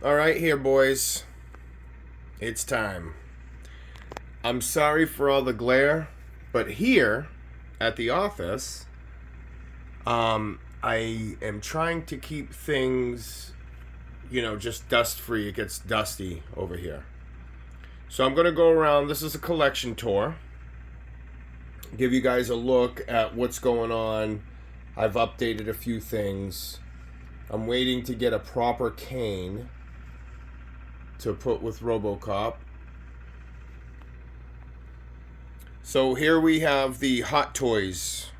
All right, here, boys. It's time. I'm sorry for all the glare, but here at the office, I am trying to keep things, just dust free. It gets dusty over here. So I'm going to go around. This is a collection tour. Give you guys a look at what's going on. I've updated a few things. I'm waiting to get a proper cane to put with RoboCop. So here we have the Hot Toys,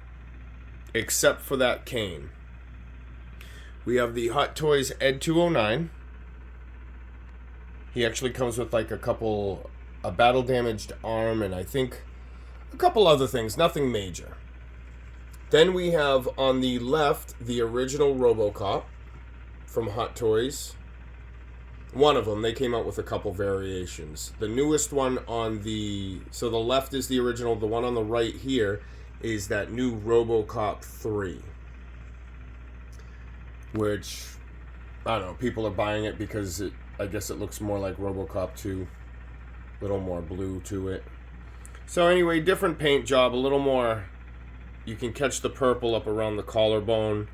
except for that cane. We have the Hot Toys Ed 209. He actually comes with like a battle damaged arm, and I think a couple other things, nothing major. Then we have on the left the original RoboCop from Hot Toys. One of them. They came out with a couple variations. The newest one so the left is the original. The one on the right here is that new RoboCop 3. Which, I don't know, people are buying it because I guess it looks more like RoboCop 2. A little more blue to it. So anyway, different paint job. A little more, you can catch the purple up around the collarbone.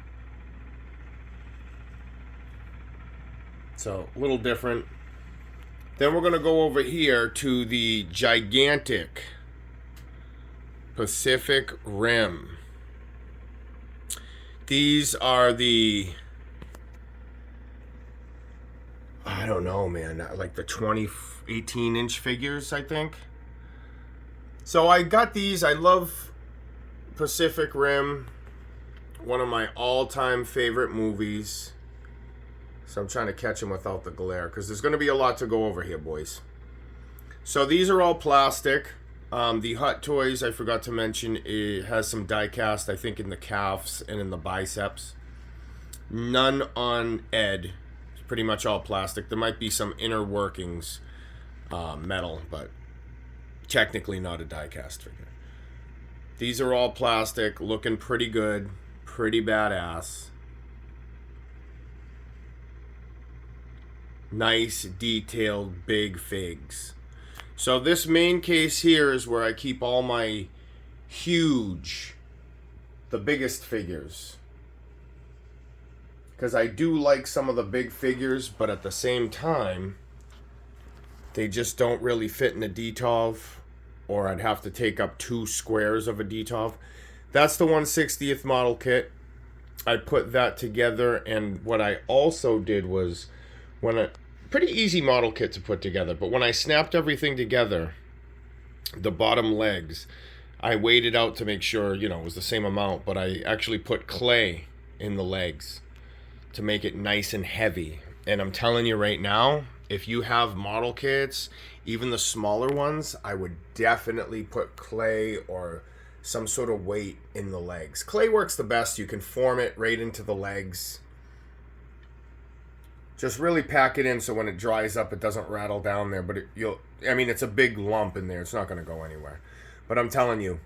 So, a little different. Then we're going to go over here to the gigantic Pacific Rim. These are the, I don't know, man, like the 18-inch figures, I think. So I got these. I love Pacific Rim. One of my all-time favorite movies. So I'm trying to catch them without the glare, because there's going to be a lot to go over here, boys. So these are all plastic. The Hot Toys, I forgot to mention, it has some die cast, I think, in the calves and in the biceps. None on Ed. It's pretty much all plastic. There might be some inner workings, metal, but technically not a die cast figure. These are all plastic, looking pretty good, pretty badass. Nice, detailed, big figs. So this main case here is where I keep all my the biggest figures. Because I do like some of the big figures, but at the same time, they just don't really fit in a DTOV, or I'd have to take up 2 squares of a DTOV. That's the 1/60th model kit. I put that together, and what I also did was, pretty easy model kit to put together, but when I snapped everything together, the bottom legs, I weighed it out to make sure, it was the same amount, but I actually put clay in the legs to make it nice and heavy. And I'm telling you right now, if you have model kits, even the smaller ones, I would definitely put clay or some sort of weight in the legs. Clay works the best. You can form it right into the legs. Just really pack it in so when it dries up, it doesn't rattle down there. But it's a big lump in there. It's not going to go anywhere. But I'm telling you,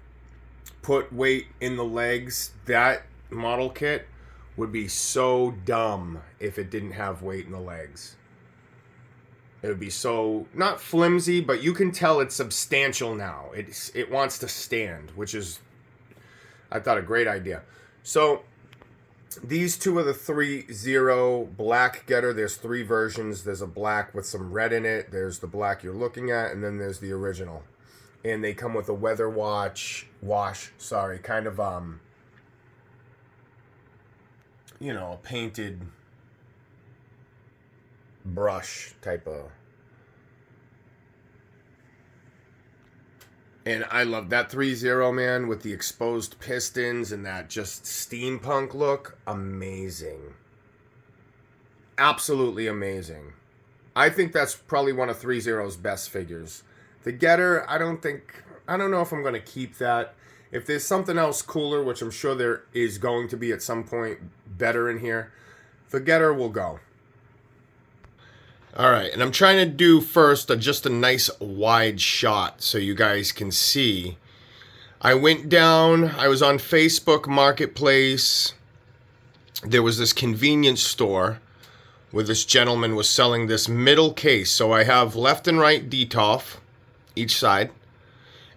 put weight in the legs. That model kit would be so dumb if it didn't have weight in the legs. It would be so, not flimsy, but you can tell it's substantial now. It wants to stand, which is, I thought, a great idea. So these two are the 3-0 black getter. There's 3 versions. There's a black with some red in it. There's the black you're looking at, and then there's the original. And they come with a weather wash, kind of a painted brush type of. And I love that 3-0, man, with the exposed pistons and that just steampunk look. Amazing. Absolutely amazing. I think that's probably one of 3-0's best figures. The Getter, I don't know if I'm going to keep that. If there's something else cooler, which I'm sure there is going to be at some point better in here, the Getter will go. All right, and I'm trying to do first just a nice wide shot so you guys can see. I went down, I was on Facebook Marketplace. There was this convenience store where this gentleman was selling this middle case. So I have left and right DTOF, each side.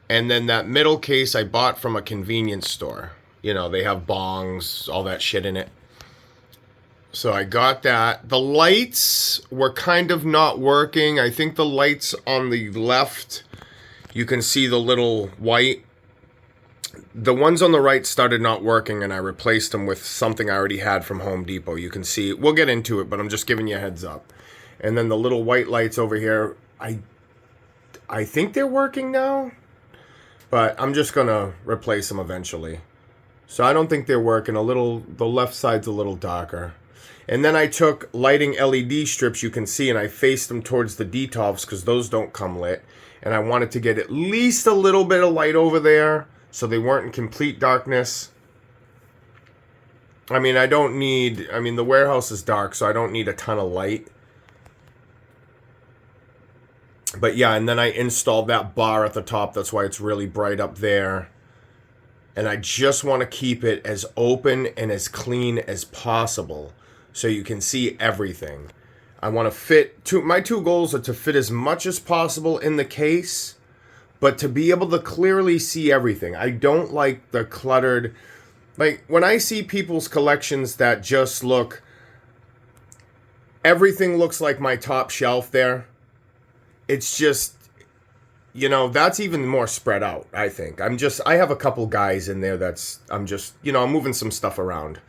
And then that middle case I bought from a convenience store. You know, they have bongs, all that shit in it. So I got that. The lights were kind of not working. I think the lights on the left, you can see the little white. The ones on the right started not working, and I replaced them with something I already had from Home Depot. You can see, we'll get into it, but I'm just giving you a heads up. And then the little white lights over here, I think they're working now, but I'm just going to replace them eventually. So I don't think they're working. The left side's a little darker. And then I took lighting LED strips, you can see, and I faced them towards the DTOFs because those don't come lit. And I wanted to get at least a little bit of light over there so they weren't in complete darkness. I mean, the warehouse is dark, so I don't need a ton of light. But yeah, and then I installed that bar at the top. That's why it's really bright up there. And I just want to keep it as open and as clean as possible so you can see everything. I want to fit, my two goals are to fit as much as possible in the case, but to be able to clearly see everything. I don't like the cluttered, like when I see people's collections that just look, everything looks like my top shelf there. It's just, you know, that's even more spread out, I think. I have a couple guys in there I'm moving some stuff around.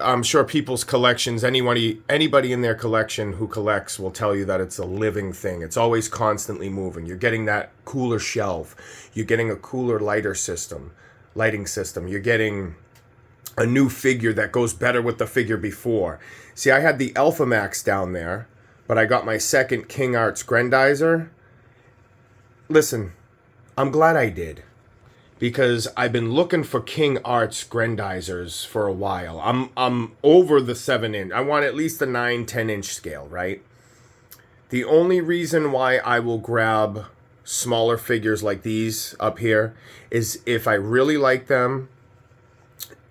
I'm sure people's collections, anybody in their collection who collects will tell you that it's a living thing. It's always constantly moving. You're getting that cooler shelf. You're getting a cooler lighting system. You're getting a new figure that goes better with the figure before. See, I had the Alpha Max down there, but I got my second King Arts Grendizer. Listen, I'm glad I did, because I've been looking for King Arts Grendizers for a while. I'm over the 7-inch. I want at least the 9-10 inch scale, right? The only reason why I will grab smaller figures like these up here is if I really like them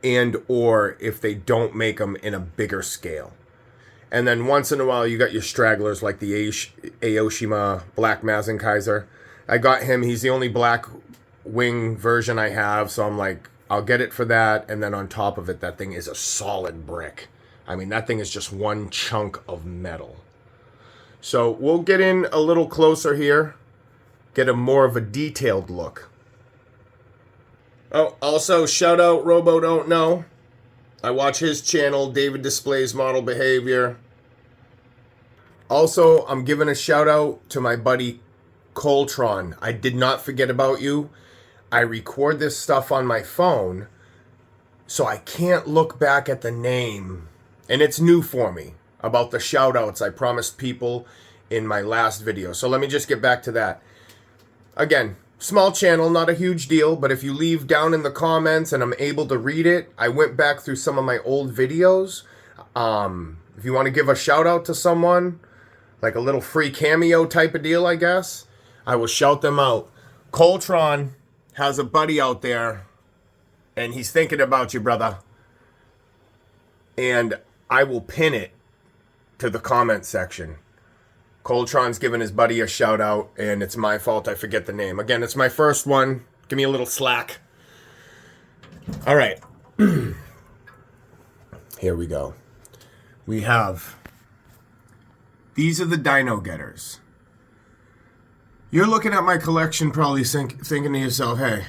and or if they don't make them in a bigger scale. And then once in a while you got your stragglers like the Aoshima Black Mazinger. I got him. He's the only black wing version I have, so I'm like, I'll get it for that. And then on top of it, that thing is a solid brick. I mean, that thing is just one chunk of metal. So we'll get in a little closer here, get a more of a detailed look. Oh, also shout out Robo Don't Know. I watch his channel, David Displays Model Behavior. Also, I'm giving a shout out to my buddy Coltron. I did not forget about you. I record this stuff on my phone, so I can't look back at the name. And it's new for me, about the shoutouts I promised people in my last video. So let me just get back to that. Again, small channel, not a huge deal, but if you leave down in the comments and I'm able to read it, I went back through some of my old videos. If you want to give a shout out to someone, like a little free cameo type of deal, I guess, I will shout them out. Coltron has a buddy out there, and he's thinking about you, brother. And I will pin it to the comment section. Coltron's giving his buddy a shout out, and it's my fault I forget the name. Again, it's my first one. Give me a little slack. All right. Here we go. We have, these are the Dino Getters. You're looking at my collection probably thinking to yourself, hey,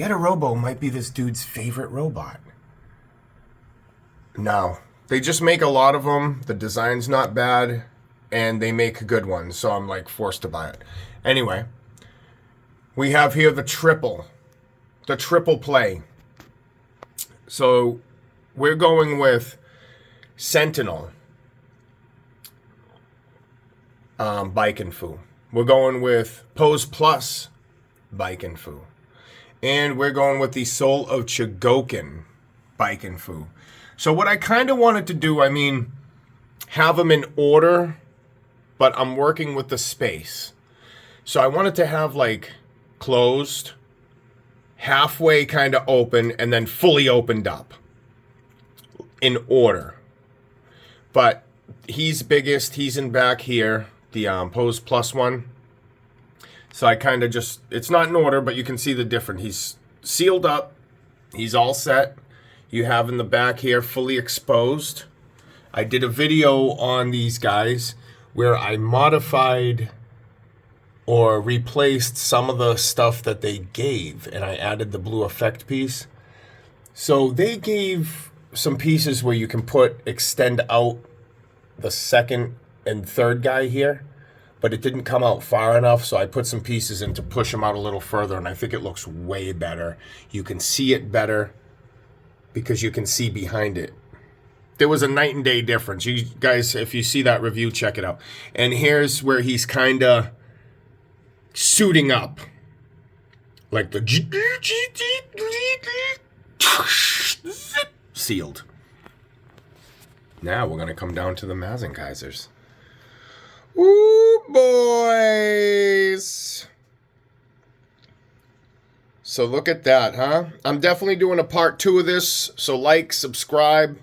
Get a Robo might be this dude's favorite robot. No. They just make a lot of them. The design's not bad. And they make good ones. So I'm like forced to buy it. Anyway. We have here the triple. The triple play. So we're going with Sentinel. Baiken Fu. We're going with Pose Plus Baiken Fu. And we're going with the Soul of Chogokin Baiken Fu. So what I kind of wanted to do, I mean, have them in order, but I'm working with the space. So I wanted to have like closed, halfway kind of open, and then fully opened up in order. But he's biggest. He's in back here, the Pose Plus one. So I kind of just, it's not in order, but you can see the difference. He's sealed up. He's all set. You have in the back here fully exposed. I did a video on these guys where I modified or replaced some of the stuff that they gave, and I added the blue effect piece. So they gave some pieces where you can extend out the second and third guy here, but it didn't come out far enough, so I put some pieces in to push them out a little further, and I think it looks way better. You can see it better because you can see behind it. There was a night and day difference. You guys, if you see that review, check it out. And here's where he's kind of suiting up. Like the sealed. Now we're going to come down to the Mazingers. Ooh, boys. So look at that, huh? I'm definitely doing a part 2 of this. So like, subscribe,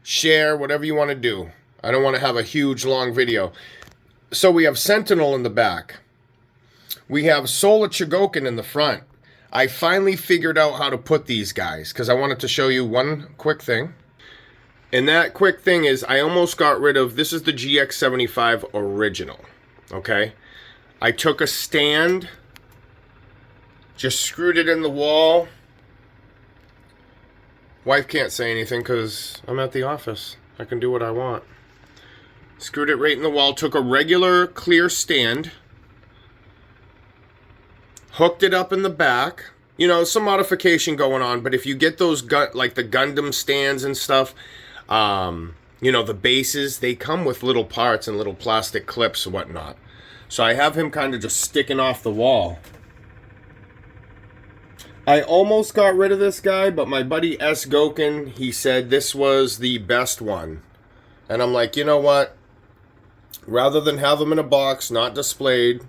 share, whatever you want to do. I don't want to have a huge, long video. So we have Sentinel in the back. We have Robot Chogokin in the front. I finally figured out how to put these guys because I wanted to show you one quick thing. And that quick thing is I almost got rid of, this is the GX75 original, okay? I took a stand, just screwed it in the wall. Wife can't say anything because I'm at the office. I can do what I want. Screwed it right in the wall, took a regular clear stand, hooked it up in the back. You know, some modification going on, but if you get those, like the Gundam stands and stuff, you know, the bases, they come with little parts and little plastic clips and whatnot. So I have him kind of just sticking off the wall. I almost got rid of this guy, but my buddy S. Gokin, he said this was the best one. And I'm like, you know what? Rather than have them in a box, not displayed.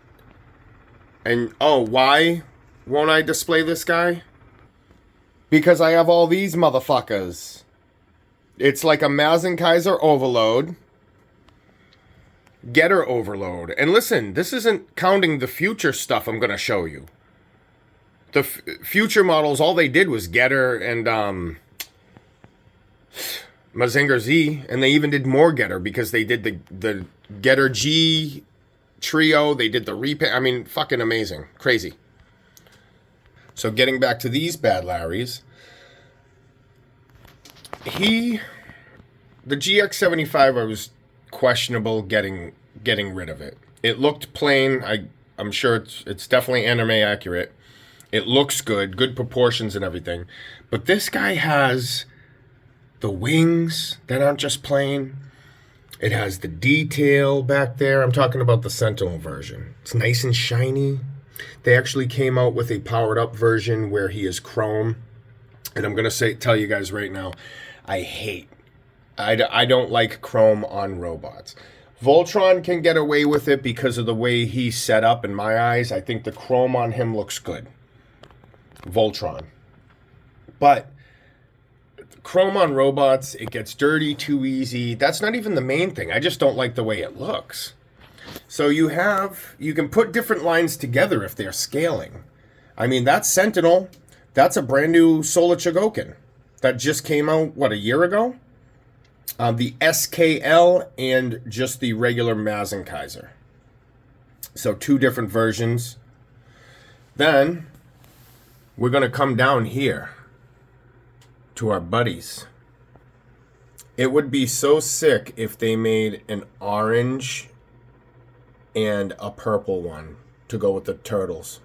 And, oh, why won't I display this guy? Because I have all these motherfuckers. It's like a Mazinger overload. Getter overload. And listen, this isn't counting the future stuff I'm going to show you. The future models, all they did was Getter and Mazinger Z. And they even did more Getter because they did the Getter G trio. They did the repaint. I mean, fucking amazing. Crazy. So getting back to these bad Larrys. The GX75, I was questionable getting rid of it. It looked plain. I'm sure it's definitely anime accurate. It looks good proportions and everything. But this guy has the wings that aren't just plain. It has the detail back there. I'm talking about the Sentinel version. It's nice and shiny. They actually came out with a powered up version where he is chrome. And I'm going to tell you guys right now, I don't like chrome on robots. Voltron can get away with it because of the way he's set up in my eyes. I think the chrome on him looks good. Voltron. But chrome on robots, it gets dirty too easy. That's not even the main thing. I just don't like the way it looks. So you can put different lines together if they're scaling. I mean, that's Sentinel. That's a brand new Robot Chogokin that just came out, what, a year ago? The SKL and just the regular Mazinger. So 2 different versions. Then we're going to come down here to our buddies. It would be so sick if they made an orange and a purple one to go with the turtles,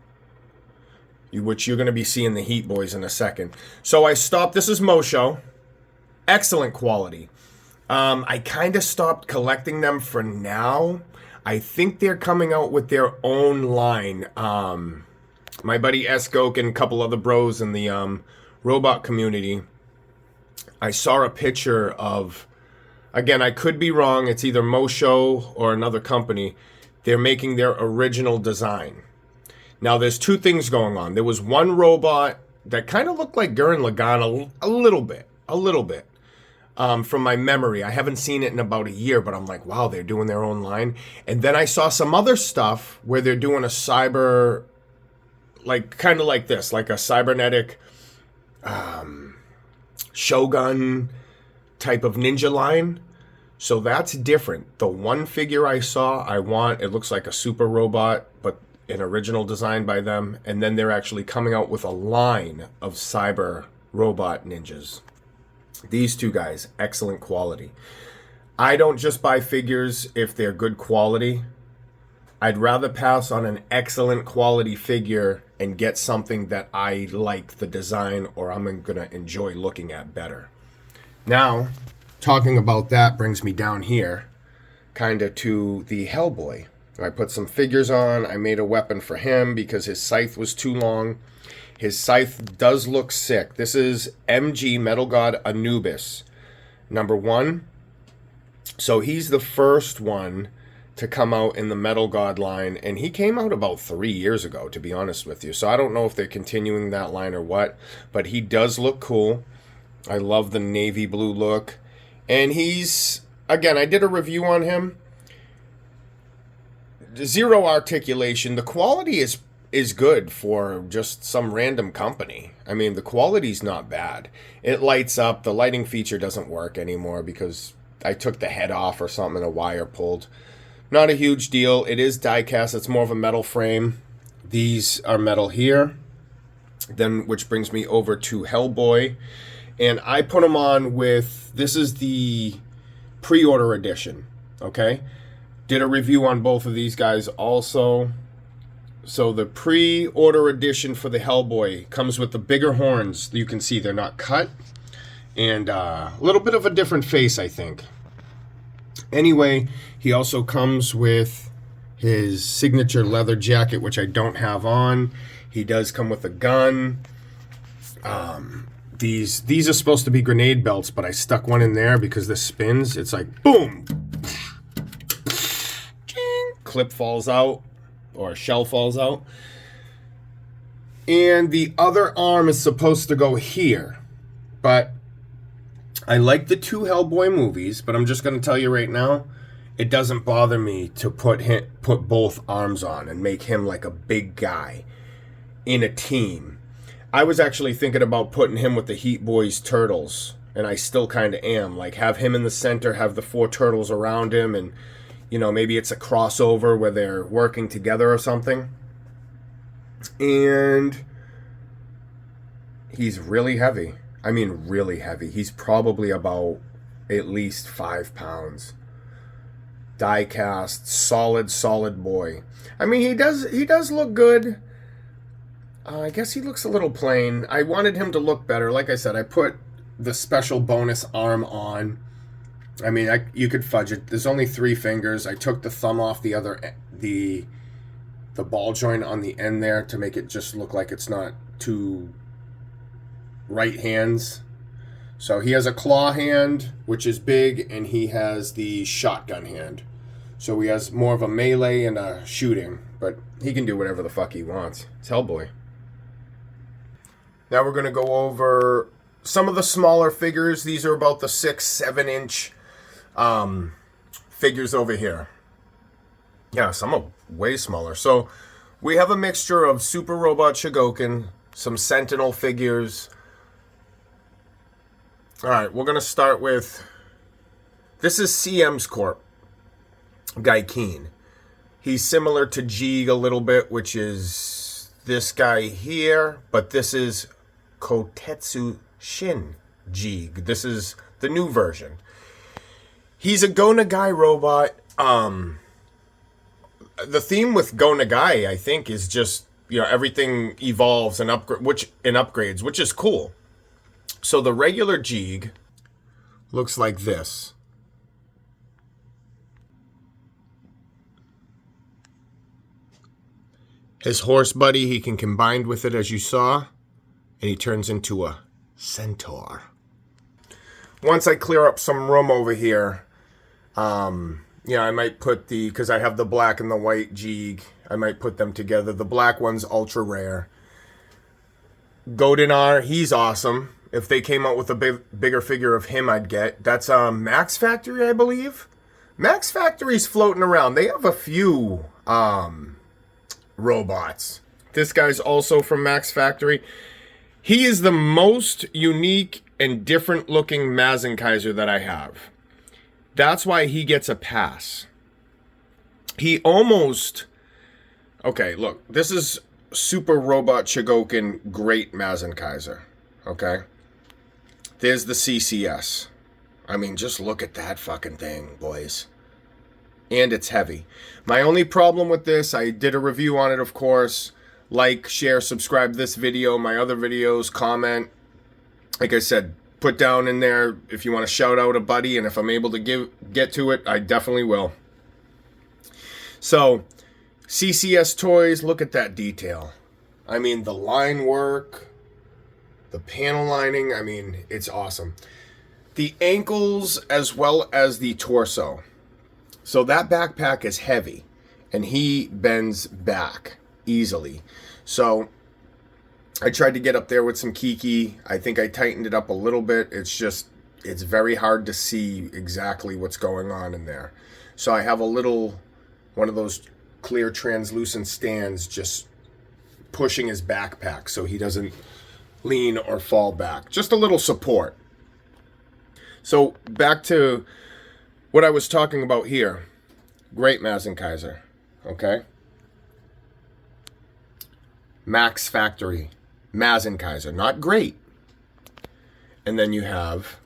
which you're going to be seeing the Heat Boys in a second. So I stopped. This is Moshow. Excellent quality. I kind of stopped collecting them for now. I think they're coming out with their own line. My buddy S. Gokin, a couple other bros in the robot community, I saw a picture of, again, I could be wrong, it's either Moshow or another company. They're making their original design. Now, there's 2 things going on. There was one robot that kind of looked like Gurren Lagann a little bit. from my memory. I haven't seen it in about a year, but I'm like, wow, they're doing their own line. And then I saw some other stuff where they're doing a cyber, like kind of like this, like a cybernetic Shogun type of ninja line. So that's different. The one figure I saw, it looks like a super robot, but an original design by them. And then they're actually coming out with a line of cyber robot ninjas. These two guys, excellent quality. I don't just buy figures if they're good quality. I'd rather pass on an excellent quality figure and get something that I like the design or I'm going to enjoy looking at better. Now, talking about that brings me down here, kind of to the Hellboy. I put some figures on. I made a weapon for him because his scythe was too long. His scythe does look sick. This is MG Metal God Anubis, #1. So he's the first one to come out in the Metal God line, and he came out about 3 years ago, to be honest with you. So I don't know if they're continuing that line or what, but he does look cool. I love the navy blue look. And he's, again, I did a review on him. Zero articulation. The quality is good for just some random company. I mean, the quality's not bad. It lights up. The lighting feature doesn't work anymore because I took the head off or something and a wire pulled. Not a huge deal. It is die cast. It's more of a metal frame. These are metal here. Then, which brings me over to Hellboy. And I put them on with, this is the pre-order edition. Okay? Did a review on both of these guys also. So the pre-order edition for the Hellboy comes with the bigger horns. You can see they're not cut. And a little bit of a different face, I think. Anyway, he also comes with his signature leather jacket, which I don't have on. He does come with a gun. These are supposed to be grenade belts, but I stuck one in there because this spins. It's like, boom! Clip falls out, or a shell falls out. And the other arm is supposed to go here. But I like the two Hellboy movies, but I'm just going to tell you right now, it doesn't bother me to put both arms on and make him like a big guy in a team. I was actually thinking about putting him with the Heat Boys Turtles, and I still kind of am. Like, have him in the center, have the 4 turtles around him, and, you know, maybe it's a crossover where they're working together or something. And he's really heavy. I mean, really heavy. He's probably about at least 5 pounds. Die cast, solid boy. I mean, he does look good. I guess he looks a little plain. I wanted him to look better. Like I said, I put the special bonus arm on. I mean, you could fudge it. There's only 3 fingers. I took the thumb off the ball joint on the end there to make it just look like it's not 2 right hands. So he has a claw hand, which is big, and he has the shotgun hand. So he has more of a melee and a shooting, but he can do whatever the fuck he wants. It's Hellboy. Now we're going to go over some of the smaller figures. These are about the 6-7 inch figures over here. Yeah, some are way smaller. So we have a mixture of Super Robot Chogokin, some Sentinel figures. Alright, we're going to start with, this is CM's Corp, Guy Keen. He's similar to Jeeg a little bit, which is this guy here, but this is Kotetsu Shin Jeeg. This is the new version. He's a Go Nagai robot. The theme with Go Nagai, I think, is just, you know, everything evolves and upgrades, which is cool. So the regular Jeeg looks like this. His horse buddy, he can combine with it, as you saw, and he turns into a centaur. Once I clear up some room over here, yeah, I might put because I have the black and the white Jeeg, I might put them together. The black one's ultra rare. Godinar, he's awesome. If they came out with a bigger figure of him, I'd get. That's Max Factory, I believe. Max Factory's floating around. They have a few robots. This guy's also from Max Factory. He is the most unique and different looking Mazinger that I have. That's why he gets a pass. He almost... Okay, look. This is Super Robot Chogokin Great Mazinger. Okay? There's the CCS. I mean, just look at that fucking thing, boys. And it's heavy. My only problem with this, I did a review on it, of course. Like, share, subscribe to this video, my other videos, comment. Like I said, put down in there if you want to shout out a buddy, and if I'm able to get to it, I definitely will. So, CCS toys, look at that detail. I mean, the line work, the panel lining, I mean, it's awesome. The ankles as well as the torso. So that backpack is heavy, and he bends back easily. So I tried to get up there with some Kiki. I think I tightened it up a little bit. It's very hard to see exactly what's going on in there. So I have one of those clear translucent stands just pushing his backpack so he doesn't lean or fall back. Just a little support. So back to what I was talking about here. Great Mazinger, okay? Max Factory, Mazinger, not great. And then you have,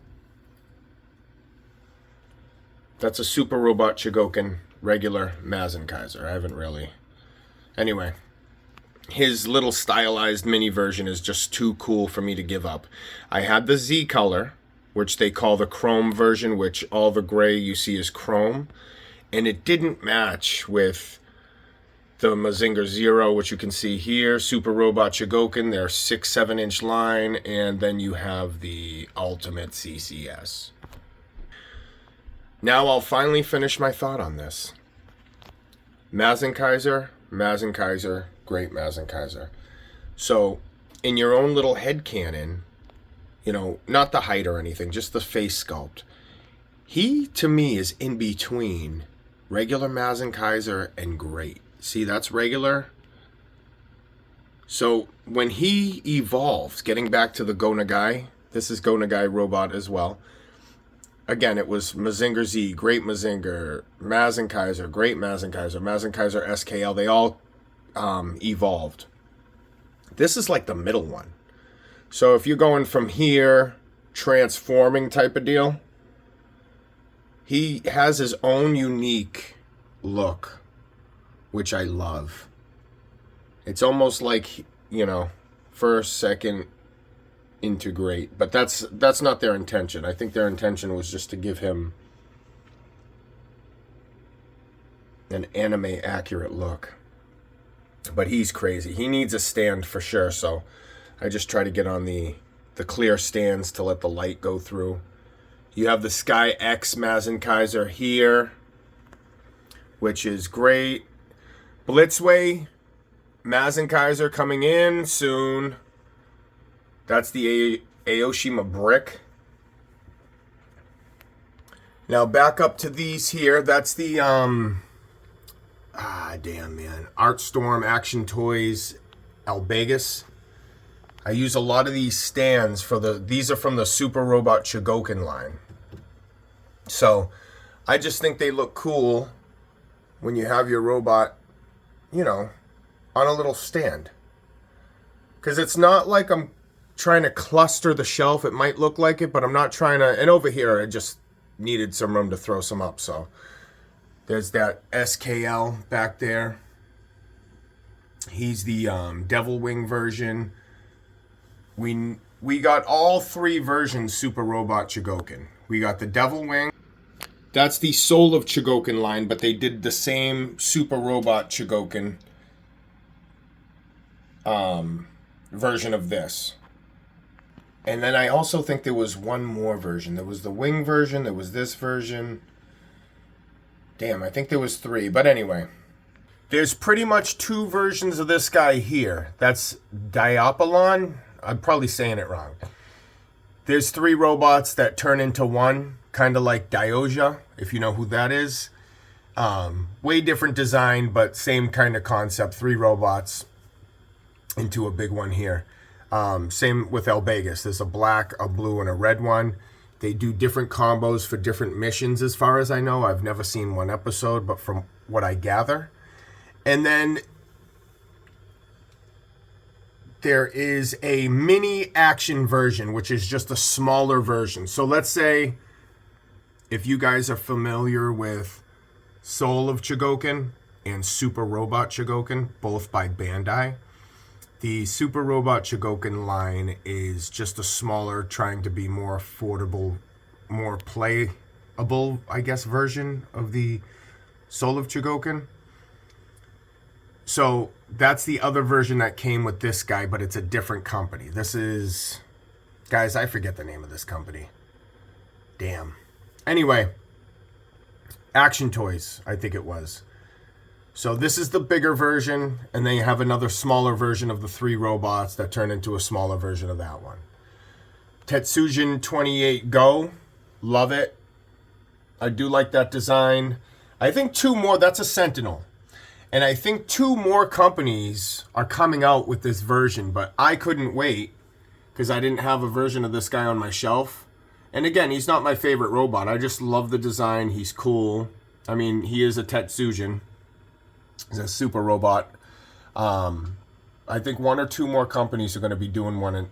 that's a Super Robot Chogokin regular Mazinger. I haven't really. Anyway, his little stylized mini version is just too cool for me to give up. I had the Z color, which they call the chrome version, which all the gray you see is chrome. And it didn't match with the Mazinger Zero, which you can see here. Super Robot Chogokin, their 6-7 inch line. And then you have the Ultimate CCS. Now I'll finally finish my thought on this. Mazinger, great Mazinger. So, in your own little headcanon, you know, not the height or anything, just the face sculpt. He, to me, is in between regular Mazinger and great. See, that's regular. So, when he evolved, getting back to the Go Nagai, this is Go Nagai Robot as well. Again, it was Mazinger Z, Great Mazinger, Mazinger, Great Mazinger, Mazinger SKL. They all evolved. This is like the middle one. So if you're going from here, transforming type of deal, he has his own unique look, which I love. It's almost like, you know, first, second, integrate, but that's not their intention. I think their intention was just to give him an anime accurate look. But he's crazy. He needs a stand for sure, so I just try to get on the clear stands to let the light go through. You have the Sky X Mazinger here, which is great. Blitzway Mazinger coming in soon. That's the Aoshima brick. Now back up to these here. That's the damn man, Artstorm Action Toys Albegus. I use a lot of these stands for these are from the Super Robot Chogokin line. So I just think they look cool when you have your robot, you know, on a little stand. Because it's not like I'm trying to cluster the shelf. It might look like it, but I'm not trying to. And over here, I just needed some room to throw some up. So there's that SKL back there. He's the Devil Wing version. We got all three versions Super Robot Chogokin. We got the Devil Wing. That's the Soul of Chogokin line, but they did the same Super Robot Chogokin version of this. And then I also think there was one more version. There was the Wing version. There was this version. Damn, I think there was three. But anyway, there's pretty much two versions of this guy here. That's Diapolon. I'm probably saying it wrong. There's 3 robots that turn into one, kind of like Dioja, if you know who that is. Way different design, but same kind of concept. 3 robots into a big one here. Same with El Vegas. There's a black, a blue, and a red one. They do different combos for different missions as far as I know. I've never seen one episode, but from what I gather. And then there is a mini action version, which is just a smaller version. So let's say if you guys are familiar with Soul of Chogokin and Super Robot Chogokin, both by Bandai. The Super Robot Chogokin line is just a smaller, trying to be more affordable, more playable, I guess, version of the Soul of Chogokin. So that's the other version that came with this guy, but it's a different company. This is... Guys, I forget the name of this company. Damn. Anyway, Action Toys, I think it was. So this is the bigger version, and then you have another smaller version of the 3 robots that turn into a smaller version of that one. Tetsujin 28 Go. Love it. I do like that design. I think 2 more, that's a Sentinel. And I think 2 more companies are coming out with this version, but I couldn't wait because I didn't have a version of this guy on my shelf. And again, he's not my favorite robot. I just love the design. He's cool. I mean, he is a Tetsujin. He's a super robot. I think 1 or 2 more companies are going to be doing one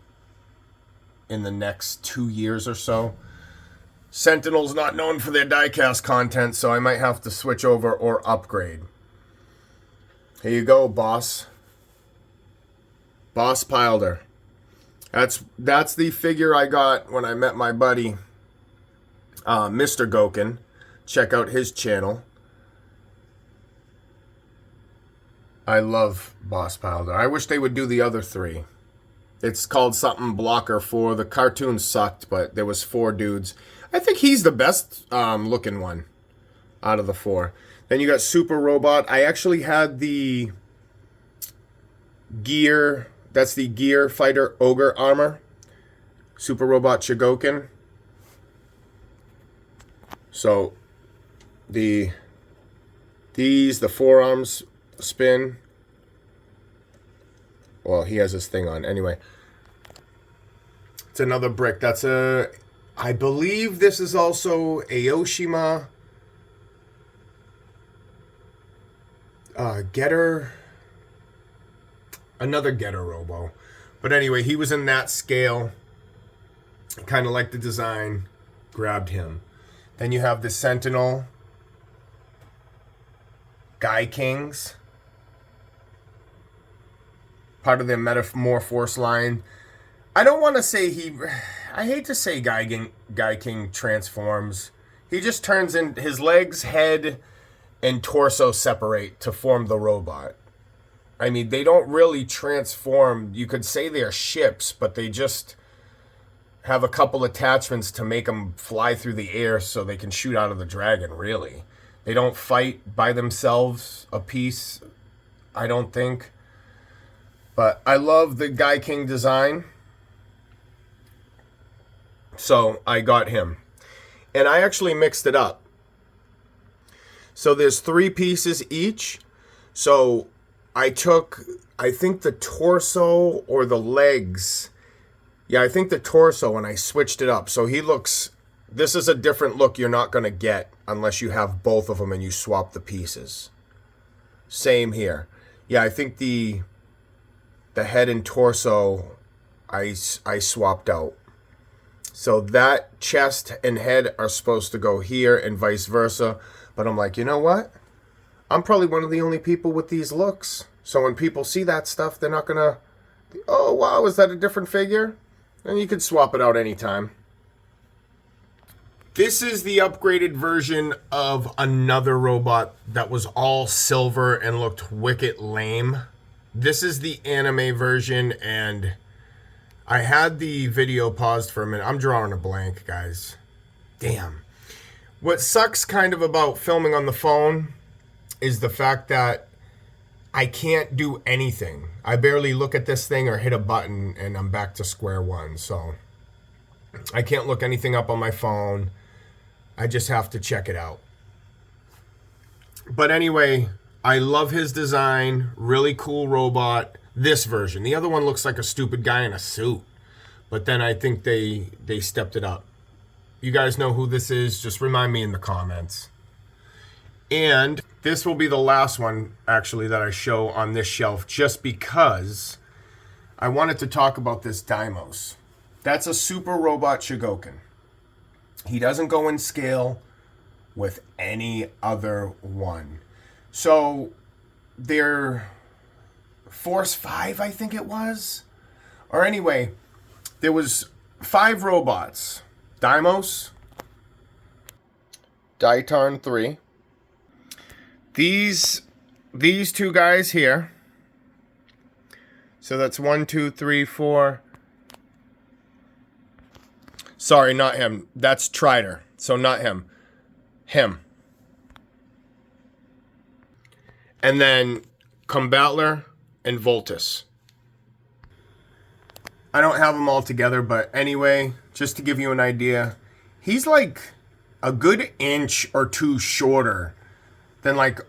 in the next 2 years or so. Sentinel's not known for their diecast content, so I might have to switch over or upgrade. Here you go, boss. Boss Pilder. That's the figure I got when I met my buddy, Mr. Gokin. Check out his channel. I love Boss Pilder. I wish they would do the other 3. It's called something Blocker 4. The cartoon sucked, but there was 4 dudes. I think he's the best looking one out of the 4. Then you got Super Robot. I actually had the Gear. That's the Gear Fighter Ogre armor. Super Robot Chogokin. So the forearms spin. Well, he has his thing on. Anyway. It's another brick. That's a... I believe this is also Aoshima Getter. Another Getter Robo. But anyway, he was in that scale. Kind of like the design. Grabbed him. Then you have the Sentinel. Guy Kings. Part of their Metamorphose line. I don't want to say he... I hate to say Guy King transforms. He just turns in... His legs, head, and torso separate to form the robot. I mean, they don't really transform. You could say they're ships, but they just have a couple attachments to make them fly through the air so they can shoot out of the dragon, really. They don't fight by themselves a piece, I don't think. But I love the Guy King design. So I got him. And I actually mixed it up. So there's 3 pieces each. So I took, I think the torso or the legs. Yeah, I think the torso, and I switched it up. So he looks, this is a different look you're not going to get unless you have both of them and you swap the pieces. Same here. Yeah, I think the head and torso I swapped out. So that chest and head are supposed to go here and vice versa. But I'm like, you know what? I'm probably one of the only people with these looks. So when people see that stuff, they're not going to, oh, wow, is that a different figure? And you can swap it out anytime. This is the upgraded version of another robot that was all silver and looked wicked lame. This is the anime version, and I had the video paused for a minute. I'm drawing a blank, guys. Damn. What sucks kind of about filming on the phone is the fact that I can't do anything. I barely look at this thing or hit a button, and I'm back to square one. So I can't look anything up on my phone. I just have to check it out. But anyway, I love his design. Really cool robot. This version. The other one looks like a stupid guy in a suit. But then I think they stepped it up. You guys know who this is? Just remind me in the comments. And this will be the last one, actually, that I show on this shelf, just because I wanted to talk about this Deimos. That's a Super Robot Chogokin. He doesn't go in scale with any other one. So they're Force 5, I think it was. Or anyway, there was 5 robots. Deimos, Daitarn 3. These 2 guys here. So that's 1, 2, 3, 4. Sorry, not him. That's Trider. So not him. Him. And then Combatler and Voltus. I don't have them all together, but anyway, just to give you an idea, he's like a good inch or 2 shorter than like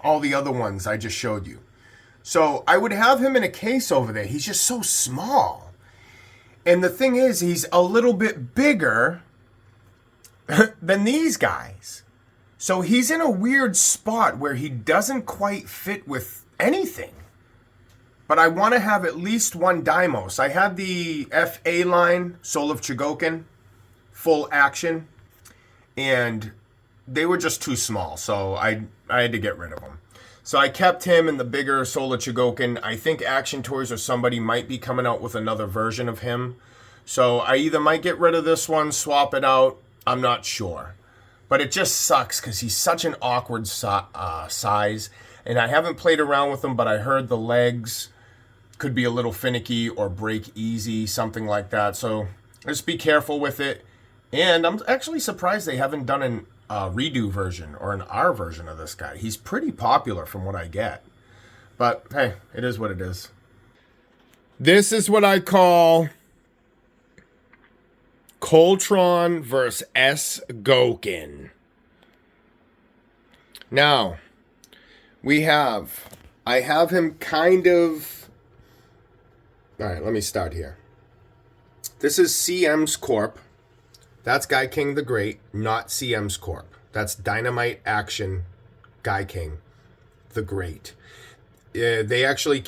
all the other ones I just showed you. So I would have him in a case over there. He's just so small. And the thing is, he's a little bit bigger than these guys. So he's in a weird spot where he doesn't quite fit with anything. But I want to have at least one Deimos. I had the FA line, Soul of Chogokin, full action. And they were just too small. So I had to get rid of them. So I kept him in the bigger Soul of Chogokin. I think Action Toys or somebody might be coming out with another version of him. So I either might get rid of this one, swap it out. I'm not sure. But it just sucks because he's such an awkward size. And I haven't played around with him, but I heard the legs could be a little finicky or break easy, something like that. So just be careful with it. And I'm actually surprised they haven't done an redo version or an R version of this guy. He's pretty popular from what I get. But hey, it is what it is. This is what I call Coltron versus S. Gokin. Now, I have him kind of... Alright, let me start here. This is CM's Corp. That's Guy King the Great, not CM's Corp. That's Dynamite Action Guy King the Great. They actually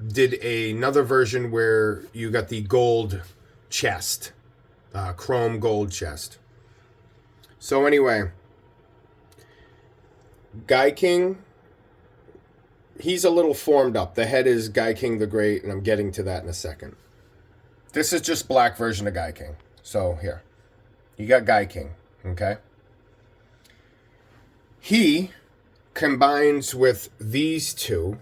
did another version where you got the gold chest. Chrome gold chest. So anyway, Guy King, he's a little formed up. The head is Guy King the Great, and I'm getting to that in a second. This is just black version of Guy King. So here, you got Guy King, okay? He combines with these two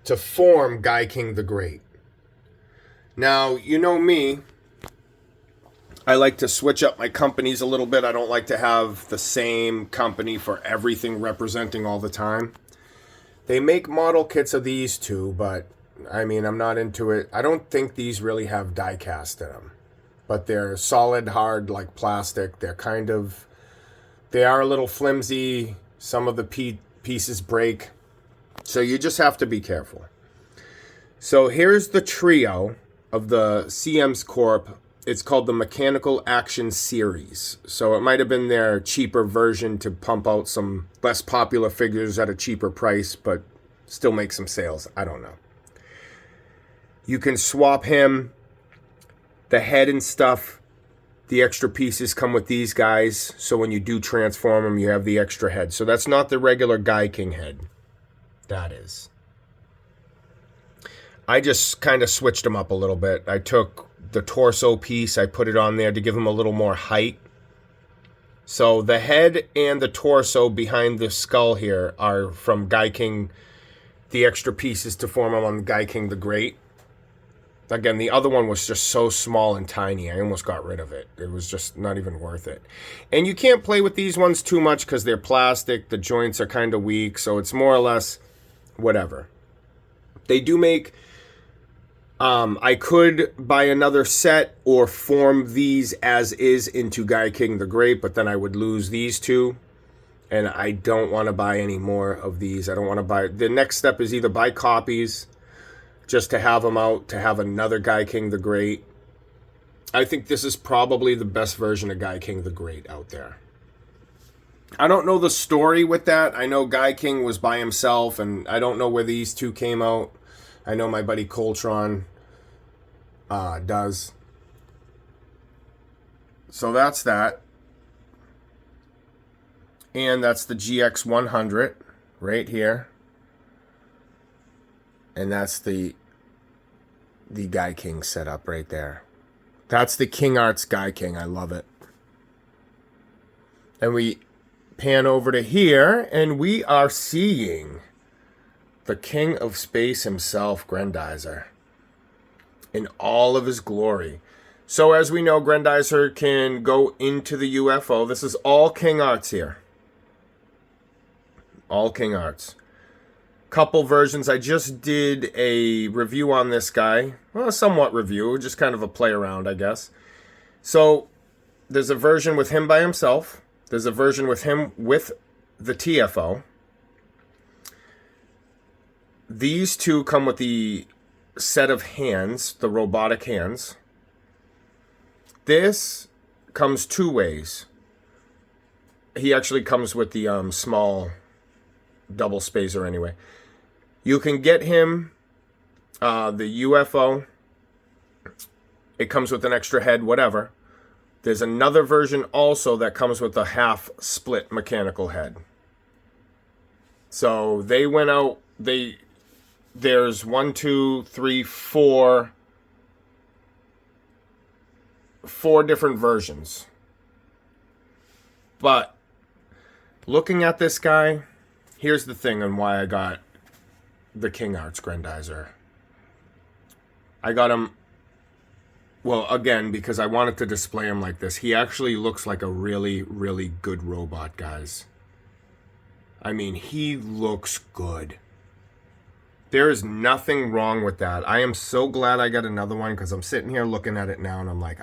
to form Guy King the Great. Now, you know me, I like to switch up my companies a little bit. I don't like to have the same company for everything representing all the time. They make model kits of these two, but I mean, I'm not into it. I don't think these really have die cast in them. But they're solid, hard, like plastic. They are a little flimsy. Some of the pieces break. So you just have to be careful. So here's the trio of the CM's Corp. It's called the Mechanical Action Series. So it might have been their cheaper version to pump out some less popular figures at a cheaper price, but still make some sales. I don't know. You can swap him, the head and stuff. The extra pieces come with these guys. So when you do transform them, you have the extra head. So that's not the regular Guy King head. That is. I just kind of switched them up a little bit. I took the torso piece, I put it on there to give him a little more height. So the head and the torso behind the skull here are from Guy King, the extra pieces to form him on Guy King the Great. Again, the other one was just so small and tiny, I almost got rid of it. It was just not even worth it. And you can't play with these ones too much because they're plastic, the joints are kind of weak, so it's more or less whatever. They do make I could buy another set or form these as is into Guy King the Great, but then I would lose these two. And I don't want to buy any more of these. I don't want to buy... The next step is either buy copies just to have them out, to have another Guy King the Great. I think this is probably the best version of Guy King the Great out there. I don't know the story with that. I know Guy King was by himself, and I don't know where these two came out. I know my buddy Coltron does. So that's that. And that's the GX100 right here. And that's the Guy King setup right there. That's the King Arts Guy King. I love it. And we pan over to here, and we are seeing the King of Space himself, Grendizer, in all of his glory. So as we know, Grendizer can go into the UFO. This is all King Arts here. All King Arts. Couple versions. I just did a review on this guy. Well, a somewhat review. Just kind of a play around, I guess. So, there's a version with him by himself. There's a version with him with the TFO. These two come with the set of hands, the robotic hands. This comes two ways. He actually comes with the small double spacer anyway. You can get him the UFO. It comes with an extra head, whatever. There's another version also that comes with a half split mechanical head. So they went out, there's 1, 2, 3, 4 different versions. But looking at this guy, here's the thing on why I got the King Arts Grendizer. I got him, well, again, because I wanted to display him like this. He actually looks like a really, really good robot, guys. I mean, he looks good. There is nothing wrong with that. I am so glad I got another one, because I'm sitting here looking at it now, and I'm like,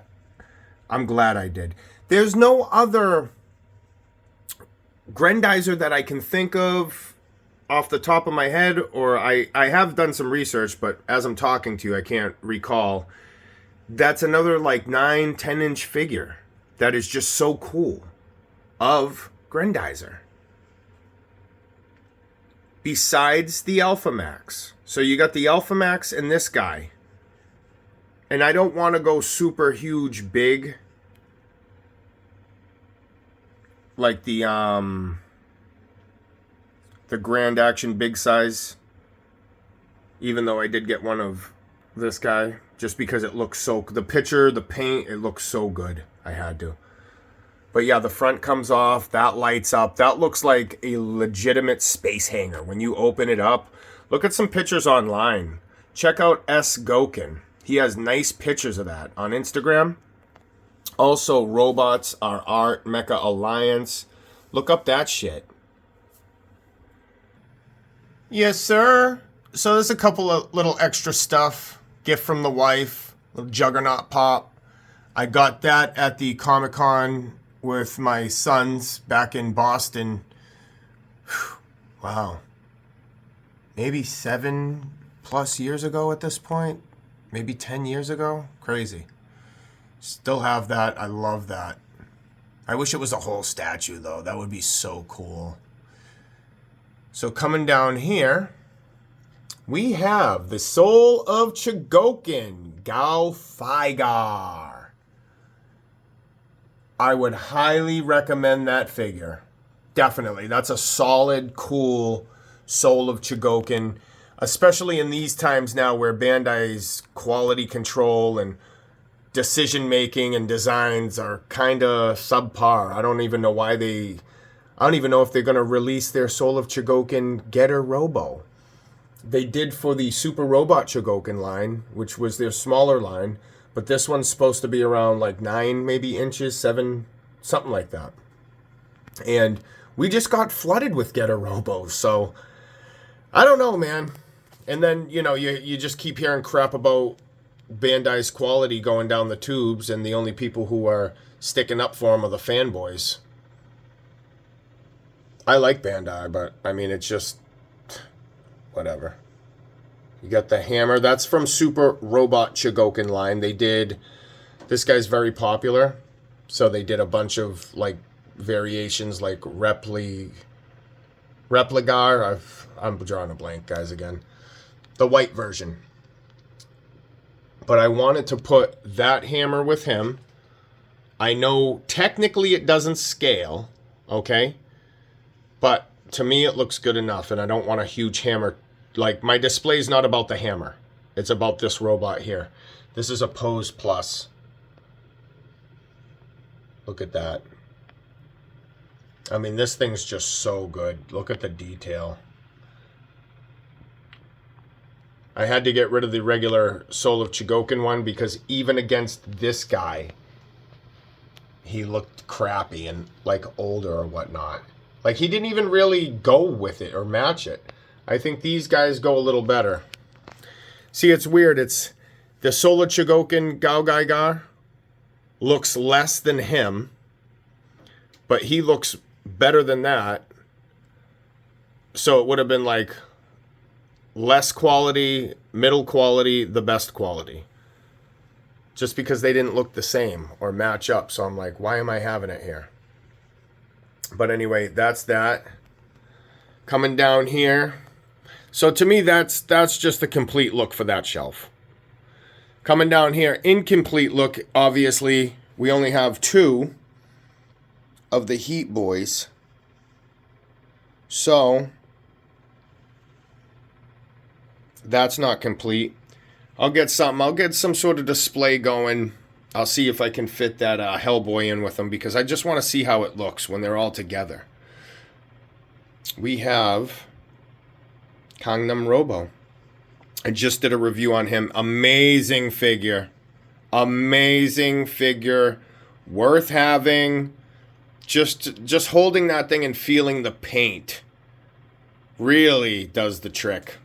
I'm glad I did. There's no other Grendizer that I can think of off the top of my head, or I have done some research, but as I'm talking to you, I can't recall. That's another like 9, 10-inch figure that is just so cool of Grendizer. Besides the Alpha Max. So you got the Alpha Max and this guy. And I don't want to go super huge big. Like the Grand Action big size. Even though I did get one of this guy. Just because it looks so... The picture, the paint, it looks so good. I had to. But yeah, the front comes off. That lights up. That looks like a legitimate space hangar. When you open it up. Look at some pictures online. Check out S. Gokin. He has nice pictures of that on Instagram. Also, Robots Are Art, Mecha Alliance. Look up that shit. Yes, sir. So there's a couple of little extra stuff. Gift from the wife. Little Juggernaut pop. I got that at the Comic-Con with my sons back in Boston. Whew. Wow. Maybe 7+ years ago at this point. Maybe 10 years ago. Crazy. Still have that. I love that. I wish it was a whole statue, though. That would be so cool. So coming down here, we have the Soul of Chogokin, Gao Figar. I would highly recommend that figure. Definitely. That's a solid, cool Soul of Chogokin. Especially in these times now where Bandai's quality control and decision-making and designs are kind of subpar. I don't even know why I don't even know if they're going to release their Soul of Chogokin Getter Robo. They did for the Super Robot Chogokin line, which was their smaller line. But this one's supposed to be around like 9 maybe inches, 7, something like that. And we just got flooded with Getter Robos. So, I don't know, man. And then, you know, you just keep hearing crap about Bandai's quality going down the tubes, and the only people who are sticking up for him are the fanboys. I like Bandai, but I mean, it's just whatever. You got the hammer. That's from Super Robot Chogokin line. They did... This guy's very popular, so they did a bunch of, like, variations, like Repligar. I'm drawing a blank, guys, again. The white version. But I wanted to put that hammer with him. I know technically it doesn't scale, okay? But to me it looks good enough, and I don't want a huge hammer. Like, my display's not about the hammer. It's about this robot here. This is a Pose Plus. Look at that. I mean, this thing's just so good. Look at the detail. I had to get rid of the regular Soul of Chogokin one because even against this guy, he looked crappy and, like, older or whatnot. Like, he didn't even really go with it or match it. I think these guys go a little better. See, it's weird. It's the Soul of Chogokin Gao Gai Gar looks less than him, but he looks better than that. So it would have been like less quality, middle quality, the best quality. Just because they didn't look the same or match up. So I'm like, why am I having it here? But anyway, that's that. Coming down here. So to me, that's just the complete look for that shelf. Coming down here, incomplete look, obviously, we only have 2 of the Heat Boys. So, that's not complete. I'll get something. I'll get some sort of display going. I'll see if I can fit that Hellboy in with them, because I just want to see how it looks when they're all together. We have Gangnam Robo. I just did a review on him. Amazing figure. Amazing figure. Worth having. Just holding that thing and feeling the paint really does the trick.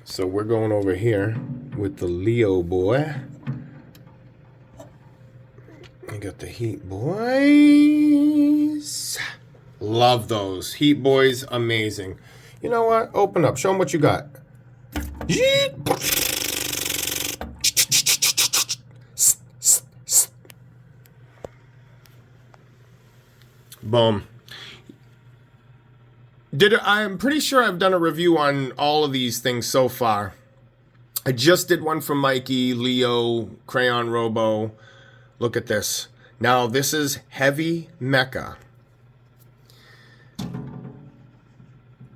So we're going over here with the Leo boy. You got the Heat Boys. Love those. Heat Boys, amazing. You know what? Open up. Show them what you got. Boom. I'm pretty sure I've done a review on all of these things so far. I just did one from Mikey, Leo, Crayon Robo. Look at this. Now, this is Heavy Mecha.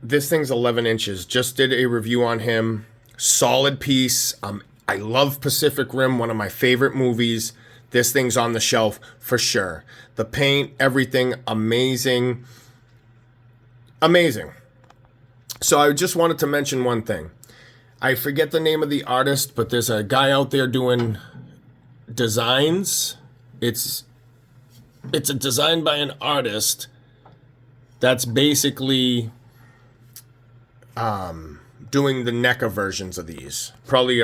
This thing's 11 inches. Just did a review on him. Solid piece. I love Pacific Rim, one of my favorite movies. This thing's on the shelf for sure. The paint, everything, amazing. Amazing. So I just wanted to mention one thing. I forget the name of the artist, but there's a guy out there doing designs. It's a design by an artist that's basically doing the NECA versions of these. Probably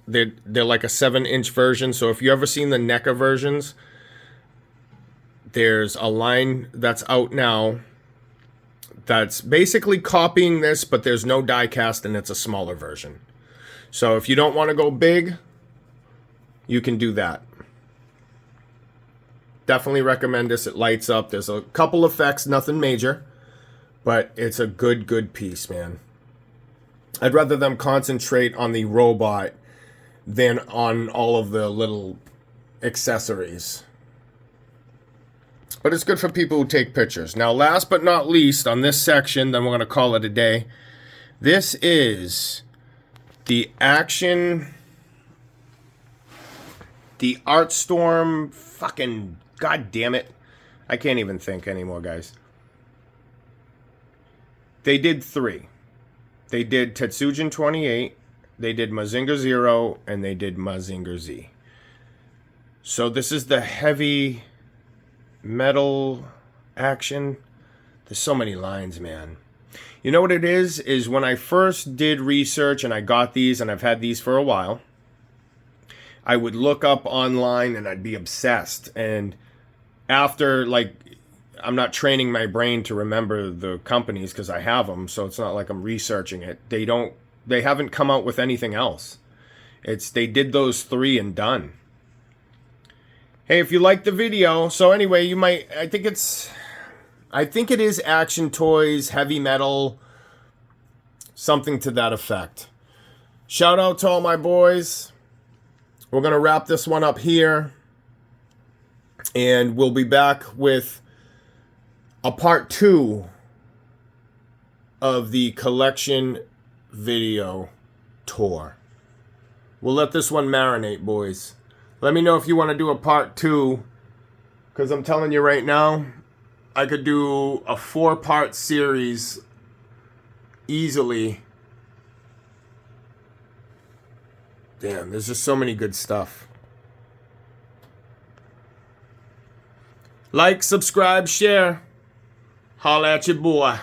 they're like a 7-inch version. So if you ever seen the NECA versions, there's a line that's out now that's basically copying this, but there's no die cast and it's a smaller version. So if you don't want to go big, you can do that. Definitely recommend this. It lights up. There's a couple effects, nothing major, but it's a good piece, man. I'd rather them concentrate on the robot than on all of the little accessories. But it's good for people who take pictures. Now, last but not least, on this section, then we're going to call it a day. This is the Action, the Artstorm, fucking, god damn it. I can't even think anymore, guys. They did 3. They did Tetsujin 28, they did Mazinger 0, and they did Mazinger Z. So this is the heavy metal action. There's so many lines, man. You know what it is when I first did research and I got these, and I've had these for a while, I would look up online and I'd be obsessed. And after, like, I'm not training my brain to remember the companies because I have them, so it's not like I'm researching it. They haven't come out with anything else. They did those 3 and done. Hey, if you like the video, so anyway, I think it is Action Toys, Heavy Metal, something to that effect. Shout out to all my boys. We're going to wrap this one up here. And we'll be back with a part 2 of the collection video tour. We'll let this one marinate, boys. Let me know if you want to do a part 2. Because I'm telling you right now, I could do a 4-part series easily. Damn, there's just so many good stuff. Like, subscribe, share. Holla at your boy.